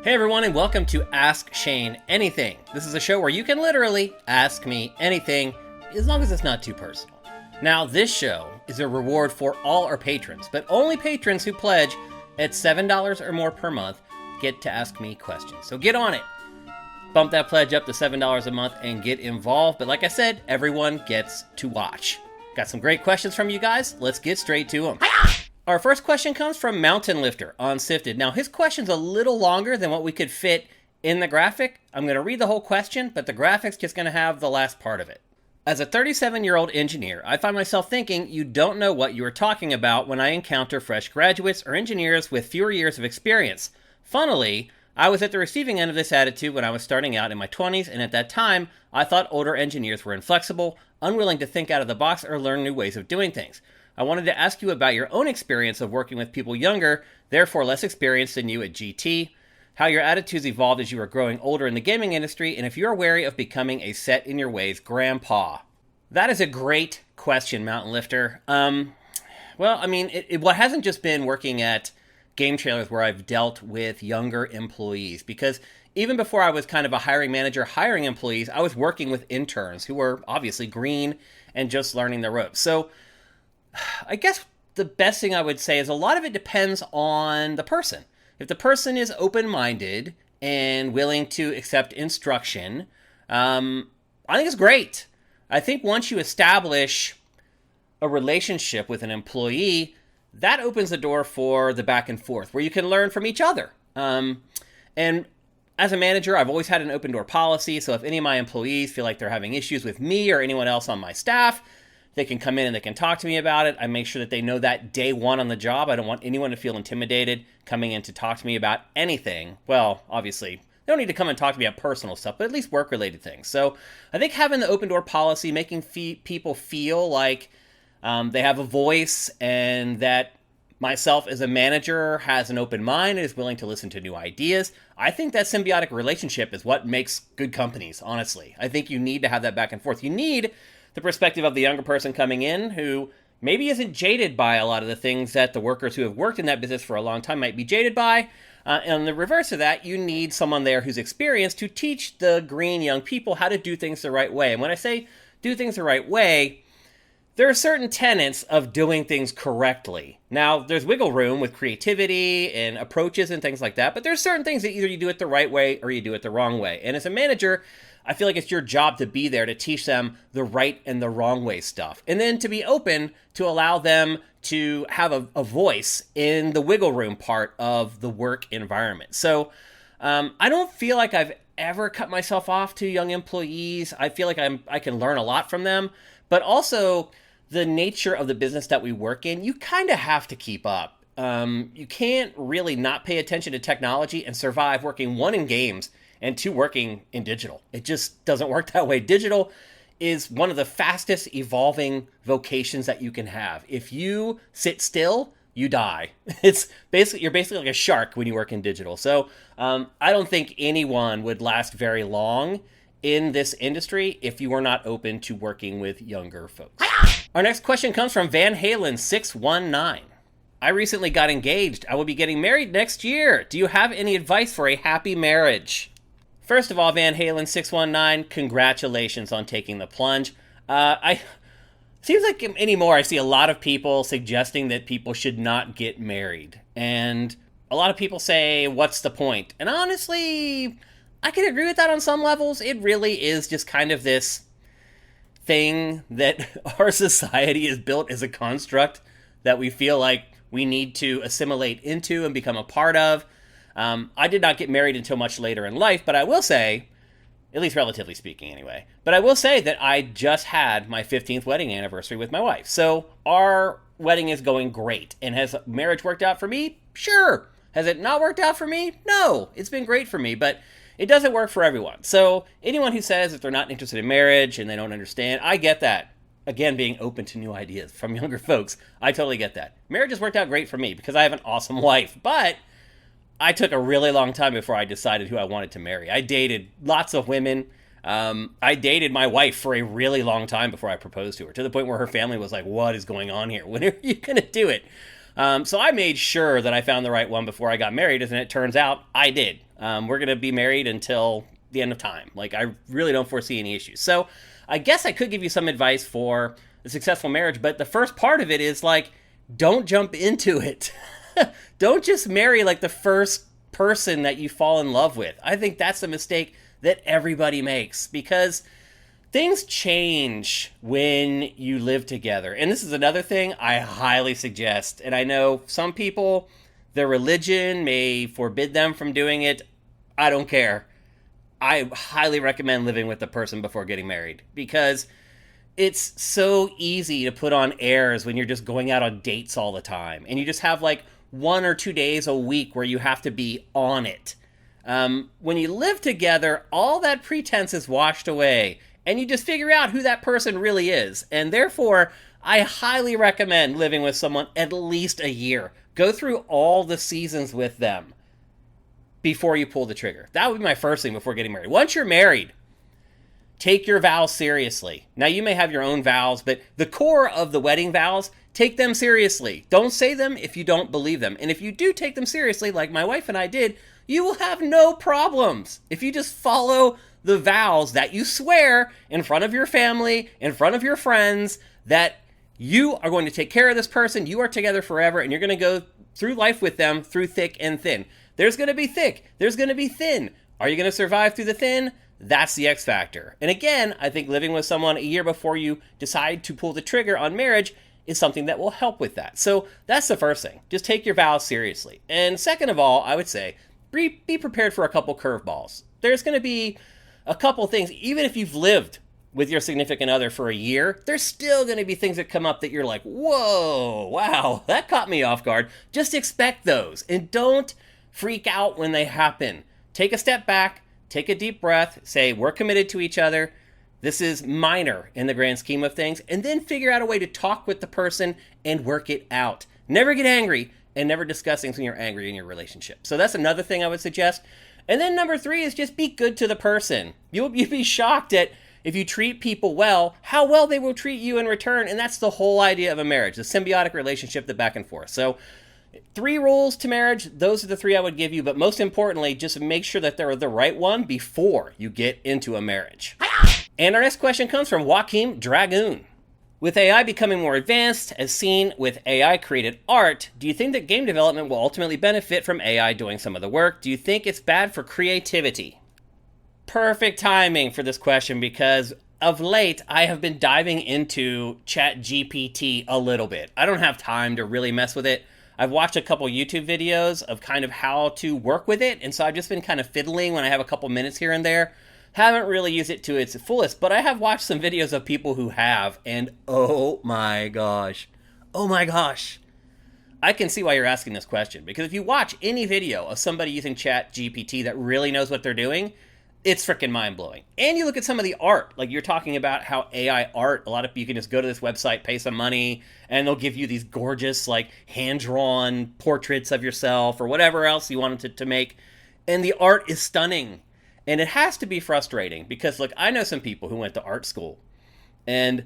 Hey everyone, and welcome to Ask Shane Anything. This is a show where you can literally ask me anything, as long as it's not too personal. Now, this show is a reward for all our patrons, but only patrons who pledge at $7 or more per month get to ask me questions. So get on it. Bump that pledge up to $7 a month and get involved. But like I said, everyone gets to watch. Got some great questions from you guys. Let's get straight to them. Our first question comes from Mountain Lifter on Sifted. Now, his question's a little longer than what we could fit in the graphic. I'm going to read the whole question, but the graphic's just going to have the last part of it. As a 37-year-old engineer, I find myself thinking you don't know what you are talking about when I encounter fresh graduates or engineers with fewer years of experience. Funnily, I was at the receiving end of this attitude when I was starting out in my 20s, and at that time, I thought older engineers were inflexible, unwilling to think out of the box or learn new ways of doing things. I wanted to ask you about your own experience of working with people younger, therefore less experienced than you at GT, how your attitudes evolved as you were growing older in the gaming industry, and if you're wary of becoming a set-in-your-ways grandpa. That is a great question, Mountain Lifter. What hasn't just been working at game trailers where I've dealt with younger employees, because even before I was kind of a hiring manager hiring employees, I was working with interns who were obviously green and just learning the ropes. So I guess the best thing I would say is a lot of it depends on the person. If the person is open-minded and willing to accept instruction, I think it's great. I think once you establish a relationship with an employee, that opens the door for the back and forth, where you can learn from each other. And as a manager, I've always had an open door policy, so if any of my employees feel like they're having issues with me or anyone else on my staff, they can come in and they can talk to me about it. I make sure that they know that day one on the job. I don't want anyone to feel intimidated coming in to talk to me about anything. Well, obviously, they don't need to come and talk to me about personal stuff, but at least work-related things. So I think having the open door policy, making people feel like they have a voice and that myself as a manager has an open mind and is willing to listen to new ideas. I think that symbiotic relationship is what makes good companies, honestly. I think you need to have that back and forth. You need the perspective of the younger person coming in who maybe isn't jaded by a lot of the things that the workers who have worked in that business for a long time might be jaded by. And the reverse of that, you need someone there who's experienced to teach the green young people how to do things the right way. And when I say do things the right way, there are certain tenets of doing things correctly. Now, there's wiggle room with creativity and approaches and things like that, but there's certain things that either you do it the right way or you do it the wrong way. And as a manager, I feel like it's your job to be there to teach them the right and the wrong way stuff. And then to be open to allow them to have a voice in the wiggle room part of the work environment. So I don't feel like I've ever cut myself off to young employees. I feel like I can learn a lot from them, but also the nature of the business that we work in, you kind of have to keep up. You can't really not pay attention to technology and survive working, one, in games and two, working in digital. It just doesn't work that way. Digital is one of the fastest evolving vocations that you can have. If you sit still, you die. You're basically like a shark when you work in digital. So I don't think anyone would last very long in this industry if you are not open to working with younger folks. Our next question comes from Van Halen 619. I recently got engaged. I will be getting married next year. Do you have any advice for a happy marriage? First of all, Van Halen 619, congratulations on taking the plunge. Seems like anymore I see a lot of people suggesting that people should not get married. And a lot of people say, what's the point? And honestly, I can agree with that on some levels. It really is just kind of this thing that our society is built as a construct that we feel like we need to assimilate into and become a part of. I did not get married until much later in life, but I will say, at least relatively speaking anyway, but I will say that I just had my 15th wedding anniversary with my wife. So our wedding is going great. And has marriage worked out for me? Sure. Has it not worked out for me? No. It's been great for me, but it doesn't work for everyone. So anyone who says that they're not interested in marriage and they don't understand, I get that. Again, being open to new ideas from younger folks, I totally get that. Marriage has worked out great for me because I have an awesome wife, but I took a really long time before I decided who I wanted to marry. I dated lots of women. I dated my wife for a really long time before I proposed to her, to the point where her family was like, what is going on here? When are you going to do it? So I made sure that I found the right one before I got married, and it turns out I did. We're going to be married until the end of time. Like, I really don't foresee any issues. So I guess I could give you some advice for a successful marriage, but the first part of it is like, don't jump into it. Don't just marry like the first person that you fall in love with. I think that's a mistake that everybody makes, because things change when you live together. And this is another thing I highly suggest. And I know some people, their religion may forbid them from doing it. I don't care. I highly recommend living with the person before getting married, because it's so easy to put on airs when you're just going out on dates all the time. And you just have like 1 or 2 days a week where you have to be on it. When you live together, all that pretense is washed away, and you just figure out who that person really is. And therefore, I highly recommend living with someone at least a year. Go through all the seasons with them before you pull the trigger. That would be my first thing before getting married. Once you're married, take your vows seriously. Now, you may have your own vows, but the core of the wedding vows, take them seriously. Don't say them if you don't believe them. And if you do take them seriously, like my wife and I did, you will have no problems if you just follow the vows that you swear in front of your family, in front of your friends, that you are going to take care of this person, you are together forever, and you're going to go through life with them through thick and thin. There's going to be thick, there's going to be thin. Are you going to survive through the thin? That's the X factor. And again, I think living with someone a year before you decide to pull the trigger on marriage is something that will help with that. So that's the first thing. Just take your vows seriously. And second of all, I would say, be prepared for a couple curveballs. There's going to be a couple things, even if you've lived with your significant other for a year, there's still going to be things that come up that you're like, whoa, wow, that caught me off guard. Just expect those, and don't freak out when they happen. Take a step back, take a deep breath, say, we're committed to each other. This is minor in the grand scheme of things, and then figure out a way to talk with the person and work it out. Never get angry, and never discuss things when you're angry in your relationship. So that's another thing I would suggest. And then number 3 is just be good to the person. You'll be shocked at, if you treat people well, how well they will treat you in return. And that's the whole idea of a marriage, the symbiotic relationship, the back and forth. So 3 rules to marriage, those are the 3 I would give you. But most importantly, just make sure that they're the right one before you get into a marriage. And our next question comes from Joaquim Dragoon. With AI becoming more advanced, as seen with AI-created art, do you think that game development will ultimately benefit from AI doing some of the work? Do you think it's bad for creativity? Perfect timing for this question, because of late, I have been diving into ChatGPT a little bit. I don't have time to really mess with it. I've watched a couple YouTube videos of kind of how to work with it, and so I've just been kind of fiddling when I have a couple minutes here and there. Haven't really used it to its fullest, but I have watched some videos of people who have, and oh my gosh. I can see why you're asking this question, because if you watch any video of somebody using ChatGPT that really knows what they're doing, it's freaking mind-blowing. And you look at some of the art, like you're talking about how AI art, a lot of you can just go to this website, pay some money, and they'll give you these gorgeous, like, hand-drawn portraits of yourself or whatever else you wanted to make, and the art is stunning. And it has to be frustrating because, look, I know some people who went to art school, and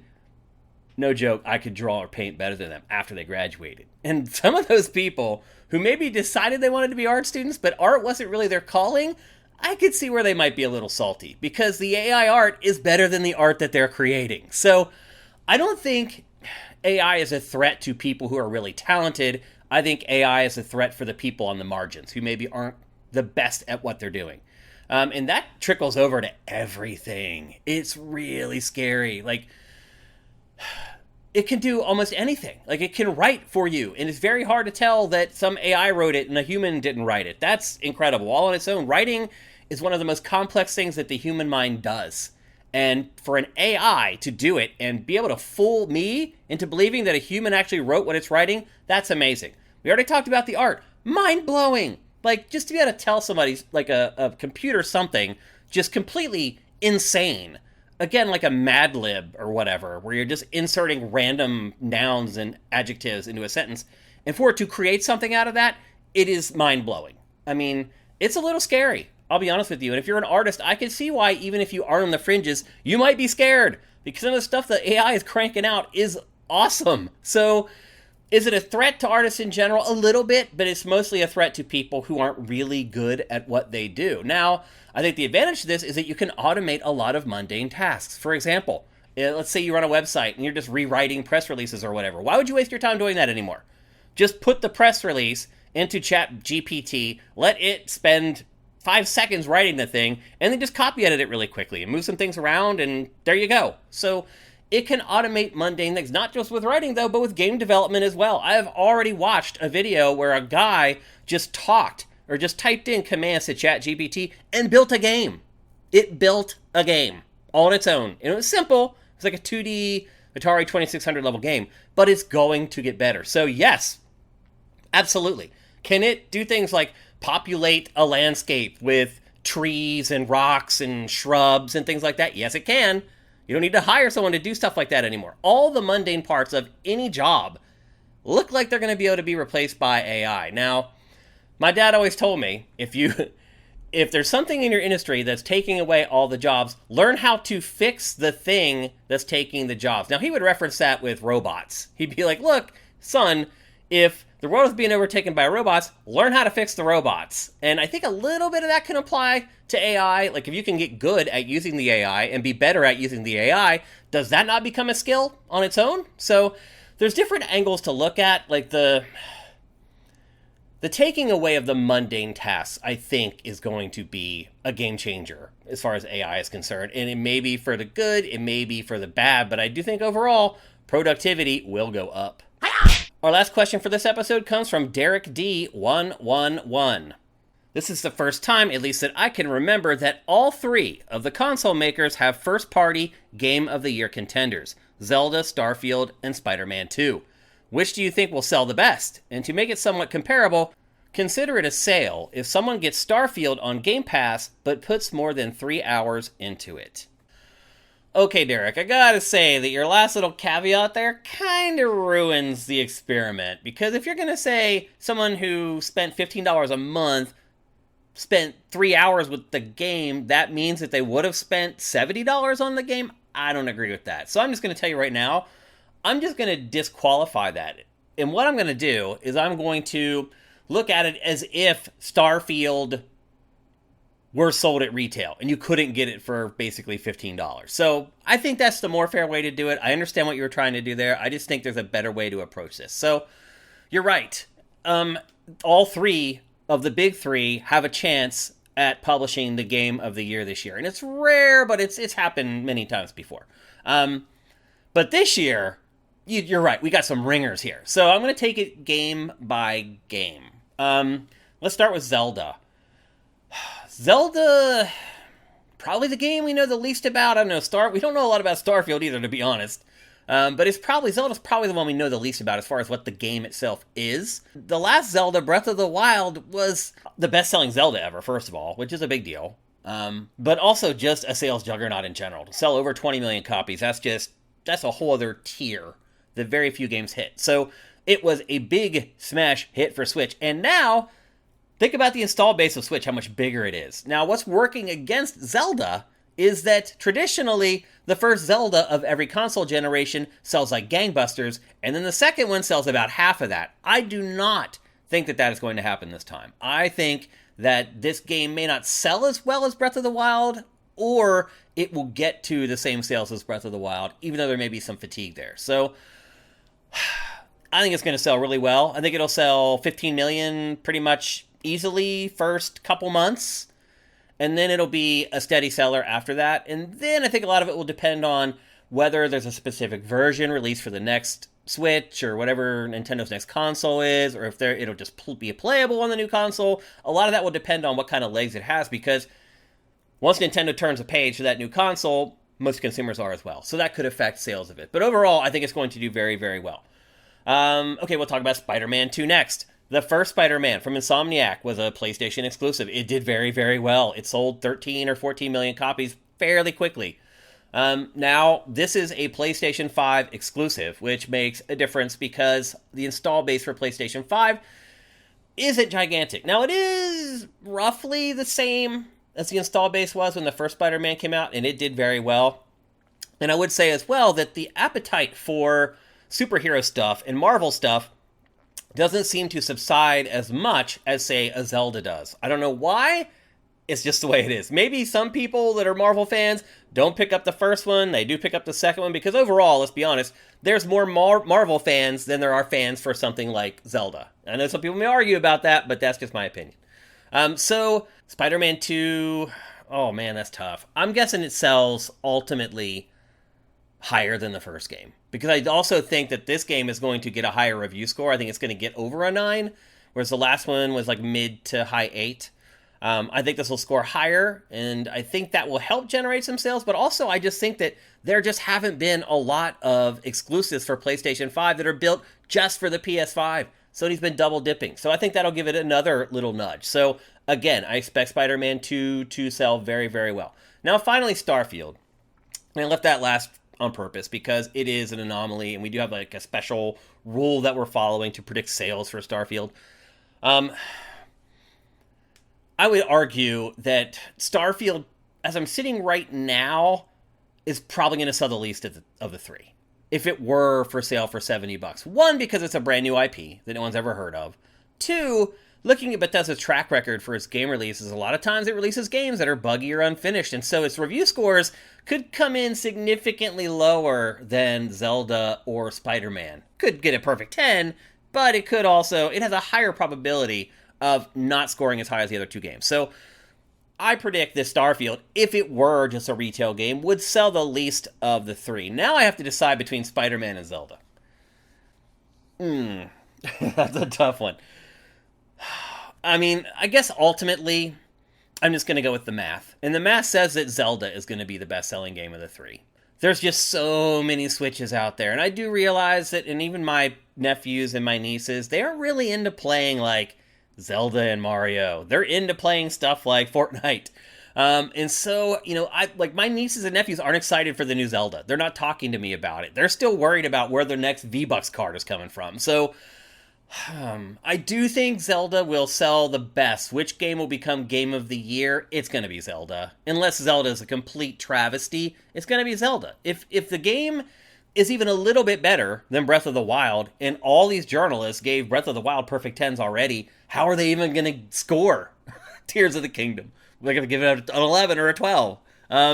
no joke, I could draw or paint better than them after they graduated. And some of those people who maybe decided they wanted to be art students, but art wasn't really their calling, I could see where they might be a little salty, because the AI art is better than the art that they're creating. So I don't think AI is a threat to people who are really talented. I think AI is a threat for the people on the margins who maybe aren't the best at what they're doing. And that trickles over to everything. It's really scary. Like, it can do almost anything. Like, it can write for you. And it's very hard to tell that some AI wrote it and a human didn't write it. That's incredible. All on its own. Writing is one of the most complex things that the human mind does. And for an AI to do it and be able to fool me into believing that a human actually wrote what it's writing, that's amazing. We already talked about the art. Mind-blowing. Like, just to be able to tell somebody, like a computer something, just completely insane. Again, like a Mad Lib or whatever, where you're just inserting random nouns and adjectives into a sentence. And for it to create something out of that, it is mind-blowing. I mean, it's a little scary, I'll be honest with you. And if you're an artist, I can see why, even if you are on the fringes, you might be scared. Because some of the stuff that AI is cranking out is awesome. So Is it a threat to artists in general? A little bit, but it's mostly a threat to people who aren't really good at what they do. Now, I think the advantage to this is that you can automate a lot of mundane tasks. For example, let's say you run a website and you're just rewriting press releases or whatever. Why would you waste your time doing that anymore? Just put the press release into Chat GPT, let it spend 5 seconds writing the thing, and then just copy edit it really quickly and move some things around, and there you go. So it can automate mundane things, not just with writing, though, but with game development as well. I have already watched a video where a guy just talked or just typed in commands to ChatGPT and built a game. It built a game all on its own. And it was simple. It was like a 2D Atari 2600 level game, but it's going to get better. So yes, absolutely. Can it do things like populate a landscape with trees and rocks and shrubs and things like that? Yes, it can. You don't need to hire someone to do stuff like that anymore. All the mundane parts of any job look like they're going to be able to be replaced by AI. Now, my dad always told me, if there's something in your industry that's taking away all the jobs, learn how to fix the thing that's taking the jobs. Now, he would reference that with robots. He'd be like, look, son, if the world is being overtaken by robots, learn how to fix the robots. And I think a little bit of that can apply to AI. Like, if you can get good at using the AI and be better at using the AI, does that not become a skill on its own? So there's different angles to look at. Like, the taking away of the mundane tasks, I think, is going to be a game changer as far as AI is concerned. And it may be for the good, it may be for the bad, but I do think overall, productivity will go up. Our last question for this episode comes from Derek D111. This is the first time, at least that I can remember, that all three of the console makers have first-party Game of the Year contenders: Zelda, Starfield, and Spider-Man 2. Which do you think will sell the best? And to make it somewhat comparable, consider it a sale if someone gets Starfield on Game Pass but puts more than 3 hours into it. Okay, Derek, I gotta say that your last little caveat there kind of ruins the experiment. Because if you're gonna say someone who spent $15 a month spent 3 hours with the game, that means that they would have spent $70 on the game? I don't agree with that. So I'm just gonna tell you right now, I'm just gonna disqualify that. And what I'm gonna do is I'm going to look at it as if Starfield were sold at retail and you couldn't get it for basically $15. So I think that's the more fair way to do it. I understand what you were trying to do there. I just think there's a better way to approach this. So you're right. All three of the big three have a chance at publishing the Game of the Year this year. And it's rare, but it's happened many times before. But this year, you're right. We got some ringers here. So I'm going to take it game by game. Let's start with Zelda. Zelda, probably the game we know the least about. I don't know, we don't know a lot about Starfield either, to be honest. But Zelda's probably the one we know the least about as far as what the game itself is. The last Zelda, Breath of the Wild, was the best-selling Zelda ever, first of all, which is a big deal. But also just a sales juggernaut in general. To sell over 20 million copies, that's a whole other tier that very few games hit. So it was a big smash hit for Switch. And now, think about the install base of Switch, how much bigger it is. Now, what's working against Zelda is that traditionally, the first Zelda of every console generation sells like gangbusters, and then the second one sells about half of that. I do not think that is going to happen this time. I think that this game may not sell as well as Breath of the Wild, or it will get to the same sales as Breath of the Wild, even though there may be some fatigue there. So I think it's going to sell really well. I think it'll sell 15 million pretty much easily first couple months, and then it'll be a steady seller after that. And then I think a lot of it will depend on whether there's a specific version released for the next Switch or whatever Nintendo's next console is, or if it'll just be playable on the new console. A lot of that will depend on what kind of legs it has, because once Nintendo turns a page to that new console, most consumers are as well. So that could affect sales of it. But overall, I think it's going to do very, very well. Okay, we'll talk about Spider-Man 2 next. The first Spider-Man from Insomniac was a PlayStation exclusive. It did very, very well. It sold 13 or 14 million copies fairly quickly. Now, this is a PlayStation 5 exclusive, which makes a difference because the install base for PlayStation 5 isn't gigantic. Now, it is roughly the same as the install base was when the first Spider-Man came out, and it did very well. And I would say as well that the appetite for superhero stuff and Marvel stuff doesn't seem to subside as much as, say, a Zelda does. I don't know why. It's just the way it is. Maybe some people that are Marvel fans don't pick up the first one. They do pick up the second one because overall, let's be honest, there's more Marvel fans than there are fans for something like Zelda. I know some people may argue about that, but that's just my opinion. So Spider-Man 2, oh man, that's tough. I'm guessing it sells ultimately higher than the first game, because I also think that this game is going to get a higher review score. I think it's going to get over a 9, whereas the last one was like mid to high 8. I think this will score higher, and I think that will help generate some sales, but also I just think that there just haven't been a lot of exclusives for PlayStation 5 that are built just for the PS5. Sony's been double dipping, so I think that'll give it another little nudge. So again, I expect Spider-Man 2 to sell very, very well. Now finally, Starfield. And I left that last on purpose because it is an anomaly, and we do have like a special rule that we're following to predict sales for Starfield. I would argue that Starfield, as I'm sitting right now, is probably going to sell the least of the three. If it were for sale for $70. One, because it's a brand new IP that no one's ever heard of. Two, looking at Bethesda's track record for its game releases, a lot of times it releases games that are buggy or unfinished, and so its review scores could come in significantly lower than Zelda or Spider-Man. Could get a perfect 10, but it has a higher probability of not scoring as high as the other two games. So I predict this Starfield, if it were just a retail game, would sell the least of the three. Now I have to decide between Spider-Man and Zelda. That's a tough one. I mean, I guess ultimately, I'm just going to go with the math. And the math says that Zelda is going to be the best-selling game of the three. There's just so many Switches out there. And I do realize that, and even my nephews and my nieces, they aren't really into playing, like, Zelda and Mario. They're into playing stuff like Fortnite. And so, my nieces and nephews aren't excited for the new Zelda. They're not talking to me about it. They're still worried about where their next V-Bucks card is coming from. So, I do think Zelda will sell the best. Which game will become Game of the Year? It's going to be Zelda. Unless Zelda is a complete travesty, it's going to be Zelda. If the game is even a little bit better than Breath of the Wild, and all these journalists gave Breath of the Wild perfect 10s already, how are they even going to score Tears of the Kingdom? They're going to give it an 11 or a 12.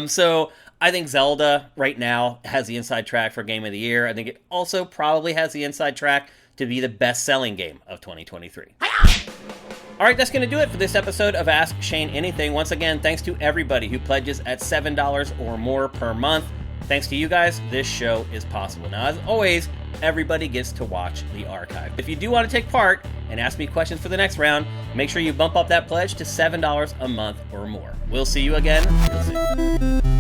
So I think Zelda right now has the inside track for Game of the Year. I think it also probably has the inside track to be the best-selling game of 2023. All right, that's going to do it for this episode of Ask Shane Anything. Once again, thanks to everybody who pledges at $7 or more per month. Thanks to you guys, this show is possible. Now, as always, everybody gets to watch the archive. If you do want to take part and ask me questions for the next round, make sure you bump up that pledge to $7 a month or more. We'll see you again real soon.